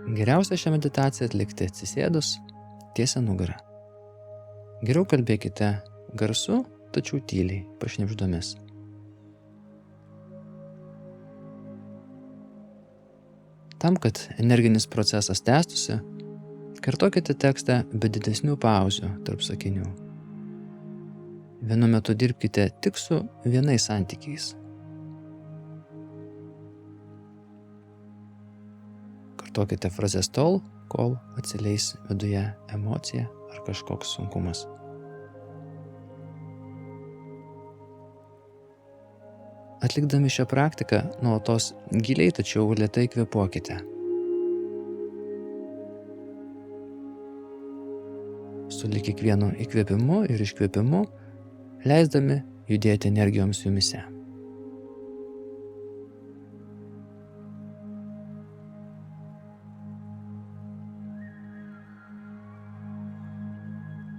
Geriausia šią meditaciją atlikti atsisėdus tiesia nugarą. Geriau kalbėkite garsu, tačiau tyliai, pašnibždomis. Tam, kad energinis procesas tęstųsi, kartokite tekstą be didesnių pauzių tarp sakinių. Vienu metu dirbkite tik su vienais santykiais. Kartokite frazes tol, kol atsileis viduje emocija ar kažkoks sunkumas. Atlikdami šią praktiką, nuolatos giliai tačiau lėtai kvėpuokite. Sulig kiekvienu įkvėpimu ir iškvėpimu, leisdami judėti energijoms jumyse.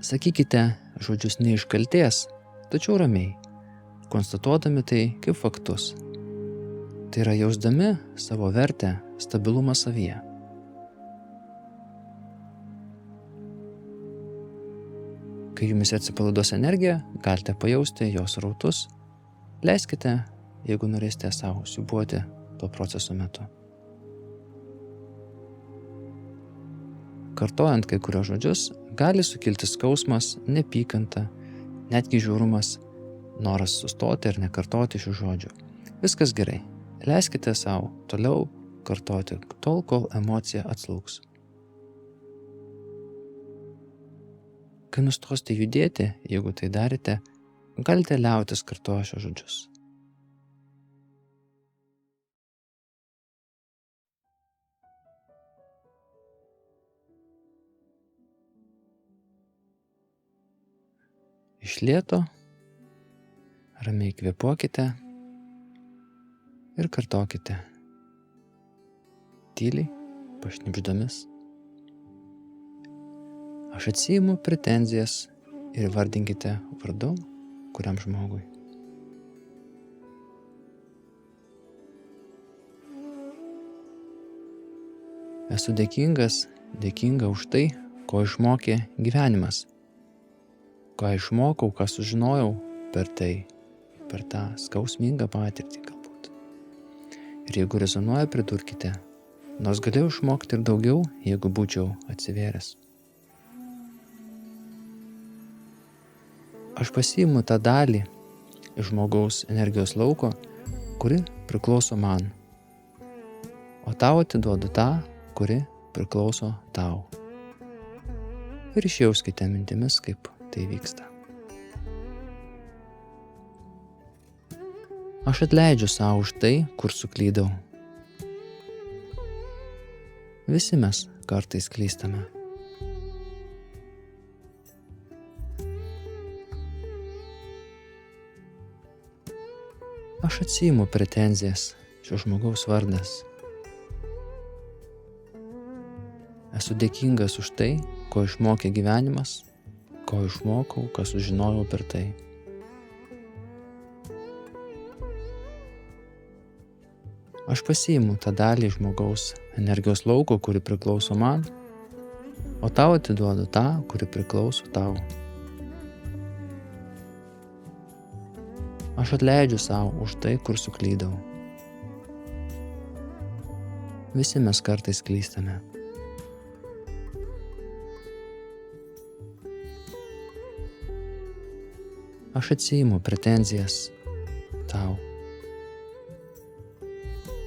Sakykite žodžius ne iš kaltės, tačiau ramiai, konstatuodami tai kaip faktus. Tai yra jausdami savo vertę, stabilumą savyje. Kai jumyse atsipalaiduos energija, galite pajausti jos srautus. Leiskite, jeigu norėsite savo siūbuoti to proceso metu. Kartojant kai kurios žodžius, gali sukilti skausmas, neapykanta, netgi žiaurumas, noras sustoti ir nekartoti šių žodžių. Viskas gerai. Leiskite savo toliau kartoti tol, kol emocija atslūgs. Kai nustosite judėti, jeigu tai darite, galite liautis kartoję šios žodžius. Iš lėto ramiai kvėpuokite ir kartokite tyliai, pašnibždomis. Aš atsiimu pretenzijas ir vardinkite vardu kuriam žmogui. Esu dėkinga už tai, ko išmokė gyvenimas. Ką išmokau, ką sužinojau per tai, per tą skausmingą patirtį galbūt. Ir jeigu rezonuoja, pridurkite, nors galėjau išmokti ir daugiau, jeigu būčiau atsivėręs. Aš pasiimu tą dalį iš žmogaus energijos lauko, kuri priklauso man, o tau atiduodu tą, kuri priklauso tau. Ir išjauskite mintimis, kaip tai vyksta. Aš atleidžiu savo už tai, kur suklydau. Visi mes kartais klystame. Aš atsiimu pretenzijas, šio žmogaus vardas. Esu dėkingas už tai, ko išmokė gyvenimas, ko išmokau, ką sužinojau per tai. Aš pasiimu tą dalį žmogaus energijos lauko, kuri priklauso man, o tau atiduodu tą, kuri priklauso tau. Aš atleidžiu savo už tai, kur suklydau. Visi mes kartais klystame. Aš atsiimu pretenzijas tau.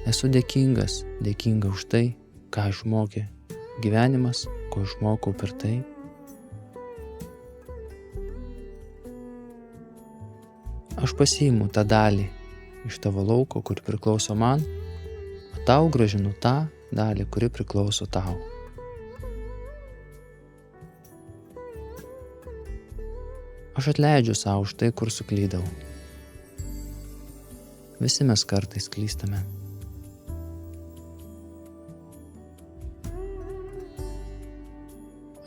Esu dėkinga už tai, ką išmokė gyvenimas, ko išmokau per tai. Aš pasiimu tą dalį iš tavo lauko, kuri priklauso man, o tau grąžinu tą dalį, kuri priklauso tau. Aš atleidžiu savo už tai, kur suklydau. Visi mes kartais klystame.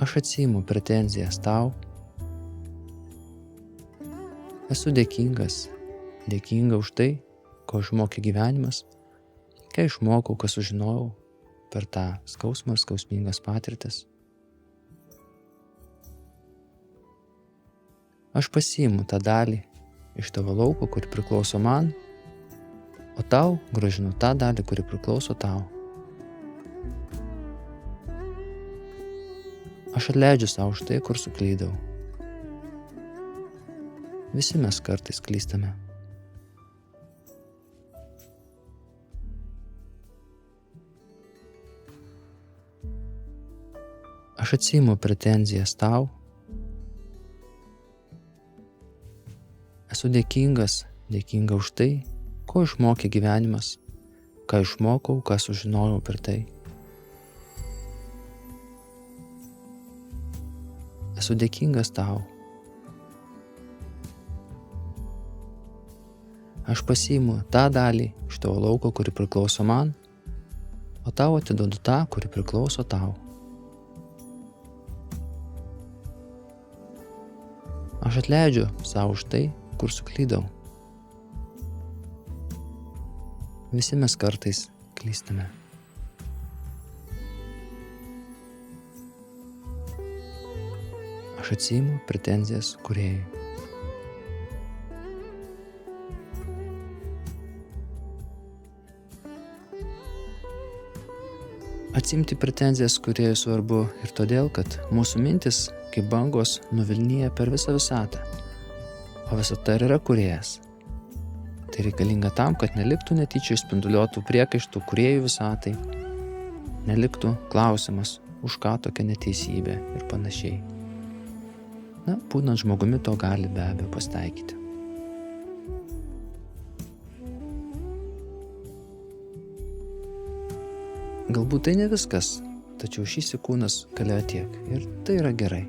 Aš atsiimu pretenzijas tau. Esu dėkinga už tai, ko išmokė gyvenimas, ką išmokau, ką sužinojau per tą skausmą ir skausmingas patirtis. Aš pasiimu tą dalį iš tavo lauko, kuri priklauso man, o tau grąžinu tą dalį, kuri priklauso tau. Aš atleidžiu savo už tai, kur suklydau. Visi mes kartais klystame. Aš atsiimu pretenzijas tau. Esu dėkinga už tai, ko išmokė gyvenimas, ką išmokau, ką sužinojau per tai. Esu dėkingas tau. Aš pasiimu tą dalį iš tavo lauko, kuri priklauso man, o tau atiduodu tą, kuri priklauso tau. Aš atleidžiu savo už tai, kur suklydau. Visi mes kartais klystame. Aš atsiimu pretenzijas kūrėjui. Atsiimti pretenzijas kūrėjui svarbu ir todėl, kad mūsų mintis, kaip bangos, nuvilnija per visą visatą, o visata yra kūrėjas. Tai reikalinga tam, kad neliktų netyčia spinduliuotų priekaištų kūrėjų visatai, neliktų klausimas, už ką tokia neteisybė ir panašiai. Na, būnant žmogumi to gali be abejo pasitaikyti. Galbūt tai ne viskas, tačiau šis kūnas galėjo tiek ir tai yra gerai.